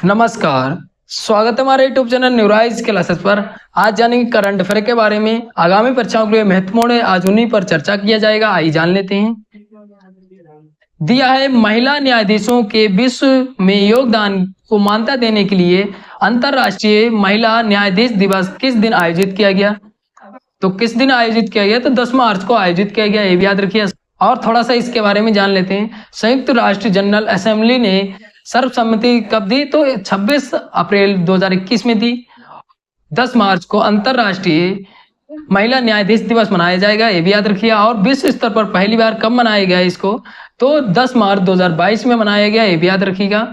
नमस्कार। स्वागत है हमारे यूट्यूब चैनल न्यूराइज क्लासेस पर। आज जानेंगे करंट अफेयर के बारे में। आगामी परीक्षाओं के लिए महत्वपूर्ण है, आज उन्हीं पर चर्चा किया जाएगा। आइए जान लेते हैं। दिया है महिला न्यायाधीशों के विश्व में योगदान को मान्यता देने के लिए अंतर्राष्ट्रीय महिला न्यायाधीश दिवस किस दिन आयोजित किया गया? तो किस दिन आयोजित किया गया? तो 10 मार्च को आयोजित किया गया, ये भी याद रखिए। और थोड़ा सा इसके बारे में जान लेते हैं। संयुक्त राष्ट्र जनरल असेंबली ने सर्वसम्मति कब दी? तो 26 अप्रैल 2021 में दी। 10 मार्च को अंतर्राष्ट्रीय महिला न्यायाधीश दिवस मनाया जाएगा, ये भी याद रखिए। और विश्व स्तर पर पहली बार कब मनाया गया इसको? तो 10 मार्च 2022 में मनाया गया, ये भी याद रखिएगा।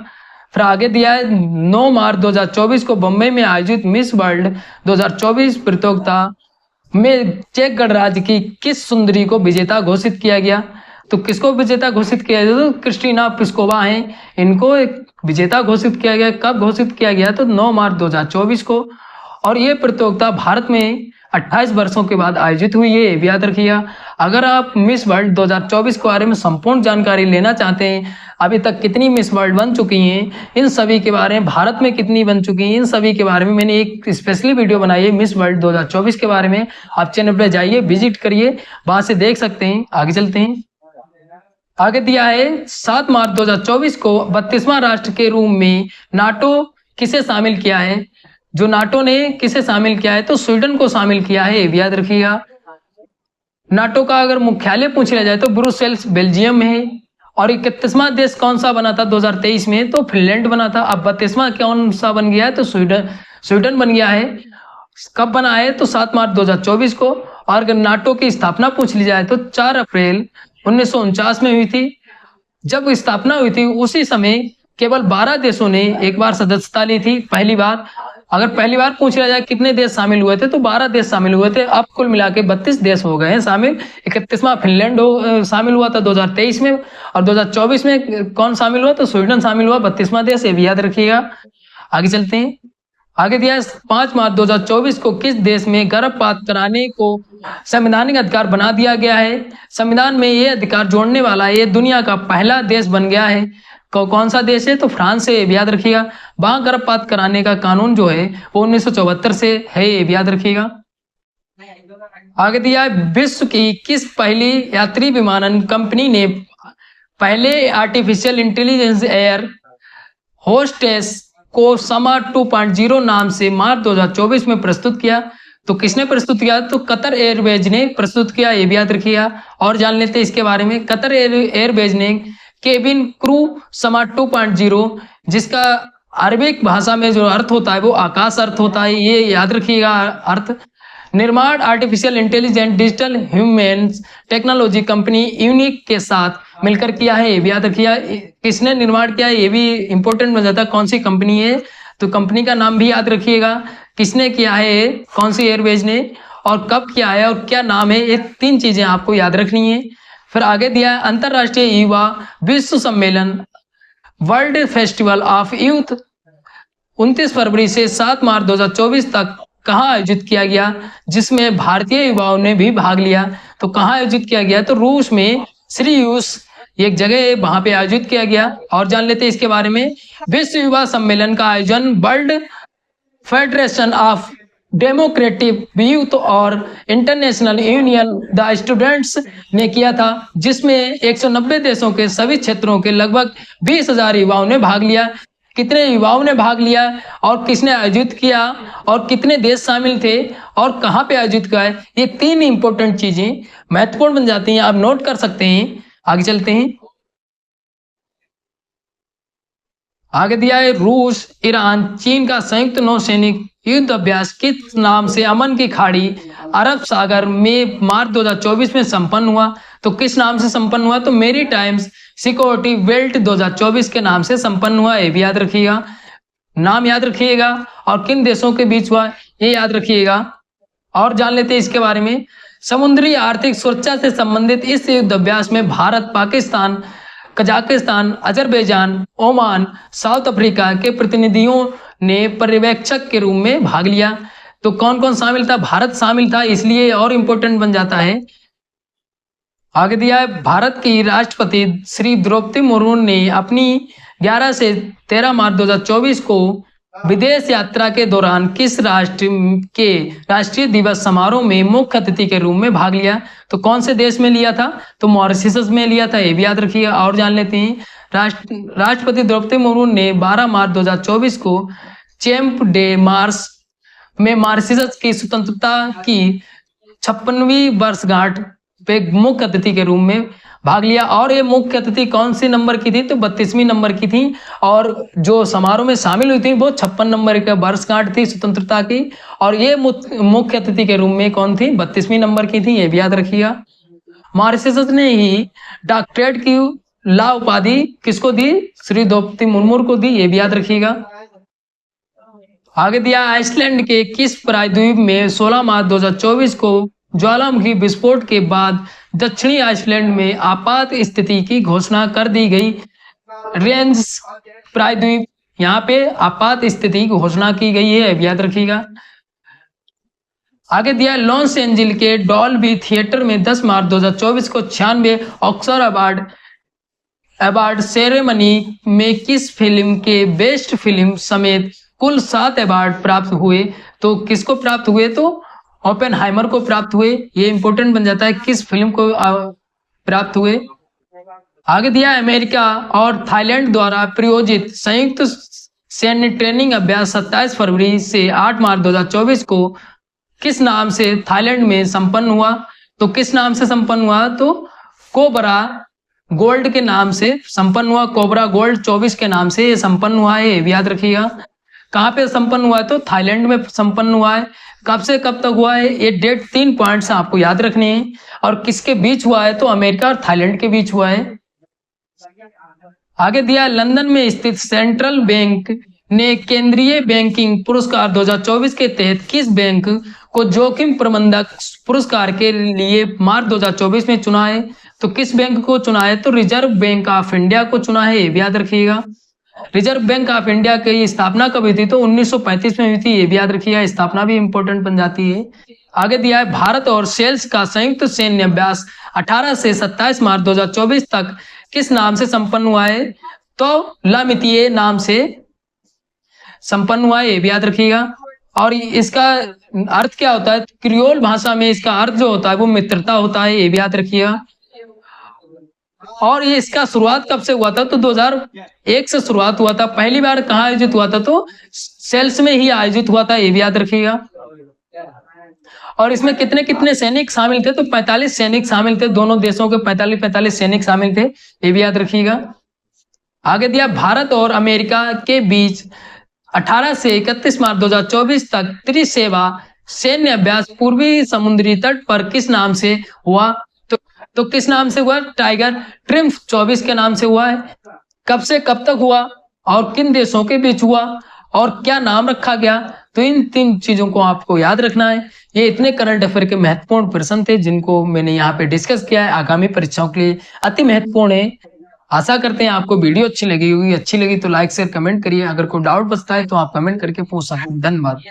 फिर आगे दिया है 9 मार्च 2024 को बम्बई में आयोजित मिस वर्ल्ड 2024 प्रतियोगिता में चेक गणराज्य की किस सुंदरी को विजेता घोषित किया गया? तो किसको विजेता घोषित किया गया? तो क्रिस्टीना प्लिस्कोवा हैं, इनको एक विजेता घोषित किया गया। कब घोषित किया गया? तो 9 मार्च 2024 को। और ये प्रतियोगिता भारत में 28 वर्षों के बाद आयोजित हुई है, ये भी याद रखिएगा। अगर आप मिस वर्ल्ड 2024 के बारे में संपूर्ण जानकारी लेना चाहते हैं, अभी तक कितनी मिस वर्ल्ड बन चुकी हैं, इन सभी के बारे में, भारत में कितनी बन चुकी हैं, इन सभी के बारे में मैंने एक स्पेशली वीडियो बनाई है मिस वर्ल्ड 2024 के बारे में। आप चैनल पर जाइए, विजिट करिए, वहां से देख सकते हैं। आगे चलते हैं। आगे दिया है 7 मार्च 2024 को 32वां राष्ट्र के रूप में नाटो किसे शामिल किया है? जो नाटो ने किसे शामिल किया है? तो स्वीडन को शामिल किया है, ये भी याद रखिएगा। नाटो का अगर मुख्यालय पूछ लिया जाए तो ब्रुसेल्स बेल्जियम में है। और 31वां देश कौन सा बना था 2023 में? तो फिनलैंड बना था। अब 32वां कौन सा बन गया है? तो स्वीडन बन गया है। कब बना है? तो 7 मार्च 2024 को। और अगर नाटो की स्थापना पूछ ली जाए तो 4 अप्रैल 1949 में हुई थी। जब स्थापना हुई थी उसी समय केवल 12 देशों ने एक बार सदस्यता ली थी, पहली बार। अगर पहली बार पूछ लिया जाए कितने देश शामिल हुए थे, तो 12 देश शामिल हुए थे। अब कुल मिला के 32 देश हो गए हैं शामिल। 31वां फिनलैंड शामिल हुआ था 2023 में। और 2024 में कौन शामिल हुआ? तो स्वीडन शामिल हुआ, 32वां देश, ये भी याद रखिएगा। आगे चलते हैं। आगे दिया है 5 मार्च 2024 को किस देश में गर्भपात कराने को संवैधानिक अधिकार बना दिया गया है? संविधान में ये अधिकार जोड़ने वाला ये दुनिया का पहला देश बन गया है। कौन सा देश है? तो फ्रांस है, ये भी याद रखिएगा। वहां गर्भपात कराने का कानून जो है वो 1974 से है, ये भी याद रखिएगा। आगे दिया है विश्व की किस पहली यात्री विमानन कंपनी ने पहले आर्टिफिशियल इंटेलिजेंस एयर होस्टेस को समा 2.0 नाम से मार्च 2024 में प्रस्तुत किया? तो किसने प्रस्तुत किया? तो कतर एयरवेज ने प्रस्तुत किया, ये भी याद रखिएगा। और जान लेते हैं इसके बारे में। कतर एयरवेज ने केबिन क्रू समा 2.0, जिसका अरबिक भाषा में जो अर्थ होता है वो आकाश अर्थ होता है, ये याद रखिएगा अर्थ। निर्माण artificial intelligent digital human technology company unique के साथ मिलकर किया है, ये भी याद रखिएगा। किसने निर्माण किया है ये भी इंपॉर्टेंट बन जाता है, कौन सी कंपनी है? तो कंपनी का नाम भी याद रखिएगा। किसने किया है, कौन सी एयरवेज ने, और कब किया है, और क्या नाम है, ये 3 चीजें आपको याद रखनी है। फिर आगे दिया है अंतरराष्ट्रीय युवा विश्व सम्मेलन वर्ल्ड फेस्टिवल ऑफ यूथ 29 फरवरी से 7 मार्च 2024 तक कहाँ आयोजित किया गया, जिसमें भारतीय युवाओं ने भी भाग लिया? तो कहाँ आयोजित किया गया? तो रूस में सिरियूस एक जगह है, वहां पे आयोजित किया गया। और जान लेते हैं इसके बारे में। विश्व युवा सम्मेलन का आयोजन world federation of democratic youth और इंटरनेशनल यूनियन द स्टूडेंट्स ने किया था, जिसमें 190 देशों के सभी क्षेत्रों के लगभग 20,000 युवाओं ने भाग लिया। कितने युवाओं ने भाग लिया और किसने आयोजित किया और कितने देश शामिल थे और कहाँ पे आयोजित किया है, ये 3 इंपॉर्टेंट चीजें महत्वपूर्ण बन जाती हैं, आप नोट कर सकते हैं। आगे चलते हैं। आगे दिया है रूस, ईरान, चीन का संयुक्त नौसैनिक युद्ध अभ्यास किस नाम से अमन की खाड़ी अरब सागर में मार्च 2024 में संपन्न हुआ? तो किस नाम से संपन्न हुआ? तो मेरी टाइम्स सिक्योरिटी बेल्ट 2024 के नाम से संपन्न हुआ, ये भी याद रखिएगा। नाम याद रखिएगा और किन देशों के बीच हुआ ये याद रखिएगा। और जान लेते हैं इसके बारे में। समुद्री आर्थिक सुरक्षा से संबंधित इस युद्ध अभ्यास में Bharat, Pakistan, Kazakhstan, Azerbaijan, Oman, south Africa के प्रतिनिधियों ने पर्यवेक्षक के रूप में भाग लिया। तो कौन कौन शामिल था? भारत शामिल था, इसलिए और इंपॉर्टेंट बन जाता है। आगे दिया है भारत की राष्ट्रपति श्री द्रौपदी मुर्मू ने अपनी 11 से 13 मार्च 2024 को विदेश यात्रा के दौरान किस राष्ट्र के राष्ट्रीय दिवस समारोह में मुख्य अतिथि के रूप में भाग लिया? तो कौन से देश में लिया था? तो मॉरिशस में लिया था, ये भी याद रखिएगा। और जान लेते हैं, राष्ट्रपति द्रौपदी मुर्मू ने 12 मार्च 2024 को चैंप डे मार्स में मॉरिशस की स्वतंत्रता की 56वीं वर्षगांठ पे मुख्य अतिथि के रूप में भाग लिया। और ये मुख्य अतिथि कौन सी नंबर की थी? तो 32वीं नंबर की थी। और जो समारोह में शामिल हुई थी वो 56 नंबर का वर्षगांठ थी स्वतंत्रता की। और ये मुख्य अतिथि के रूप में कौन थी? 32वीं नंबर की थी, ये भी याद रखिएगा। मॉरिशस ने ही डॉक्टरेट की ला उपाधि किसको दी? श्री द्रौपदी मुर्मू को दी, ये भी याद रखिएगा। आगे दिया, आइसलैंड के किस प्रायद्वीप में 16 मार्च 2024 को ज्वालामुखी विस्फोट के बाद दक्षिणी आइसलैंड में आपात स्थिति की घोषणा कर दी गई? रेंज प्रायद्वीप, यहाँ पे आपात स्थिति की घोषणा की गई है, याद रखिएगा। आगे दिया, लॉस एंजिल के डॉल्बी थिएटर में 10 मार्च 2024 को 96 ऑस्कर अवार्ड सेरेमनी में किस फिल्म के बेस्ट फिल्म समेत कुल 7 अवार्ड प्राप्त हुए? तो किसको प्राप्त हुए? तो ओपेनहाइमर को प्राप्त हुए। ये इंपॉर्टेंट बन जाता है, किस फिल्म को प्राप्त हुए। आगे दिया, अमेरिका और थाईलैंड द्वारा प्रायोजित संयुक्त सैन्य ट्रेनिंग अभ्यास 27 फरवरी से 8 मार्च 2024 को किस नाम से थाईलैंड में संपन्न हुआ? तो किस नाम से संपन्न हुआ? तो कोबरा गोल्ड के नाम से संपन्न हुआ। कोबरा गोल्ड 24 के नाम से ये संपन्न हुआ है, ये भी याद रखिएगा। कहाँ पे संपन्न हुआ है? तो थाईलैंड में संपन्न हुआ है। कब से कब तक हुआ है? ये डेट 3 पॉइंट्स आपको याद रखने हैं। और किसके बीच हुआ है? तो अमेरिका और थाईलैंड के बीच हुआ है। आगे दिया, लंदन में स्थित सेंट्रल बैंक ने केंद्रीय बैंकिंग पुरस्कार 2024 के तहत किस बैंक को जोखिम प्रबंधक पुरस्कार के लिए मार्च 2024 में चुना है? तो किस बैंक को चुना है? तो रिजर्व बैंक ऑफ इंडिया को चुना है, ये भी याद रखिएगा। रिजर्व बैंक ऑफ इंडिया की स्थापना कब हुई थी? तो 1935 में हुई थी, ये भी याद रखिएगा। स्थापना भी इंपॉर्टेंट बन जाती है। आगे दिया है, भारत और सेल्स का संयुक्त सैन्य अभ्यास 18 से 27 मार्च 2024 तक किस नाम से संपन्न हुआ है? तो लामितीय नाम से संपन्न हुआ है, ये भी याद रखिएगा। और इसका अर्थ क्या होता है? क्रियोल भाषा में इसका अर्थ जो होता है वो मित्रता होता है, ये भी याद रखिएगा। और ये इसका शुरुआत कब से हुआ था? तो 2001 से शुरुआत हुआ था। पहली बार कहाँ आयोजित हुआ था? तो सेल्स में ही आयोजित हुआ था, ये भी याद रखिएगा। और इसमें कितने कितने सैनिक शामिल थे? तो 45 सैनिक शामिल थे। दोनों देशों के 45 सैनिक शामिल थे, ये भी याद रखिएगा। आगे दिया, भारत और अमेरिका के बीच 18 से 31 मार्च 2024 तक त्रिसेवा सैन्य अभ्यास पूर्वी समुद्री तट पर किस नाम से हुआ? तो किस नाम से हुआ? टाइगर ट्रिम्फ 24 के नाम से हुआ है। कब से कब तक हुआ और किन देशों के बीच हुआ और क्या नाम रखा गया? तो इन 3 चीजों को आपको याद रखना है। ये इतने करंट अफेयर के महत्वपूर्ण प्रश्न थे जिनको मैंने यहाँ पे डिस्कस किया है, आगामी परीक्षाओं के लिए अति महत्वपूर्ण है। आशा करते हैं आपको वीडियो अच्छी लगी होगी। अच्छी लगी तो लाइक शेयर कमेंट करिए। अगर कोई डाउट बचता है तो आप कमेंट करके पूछ सकते हैं। धन्यवाद।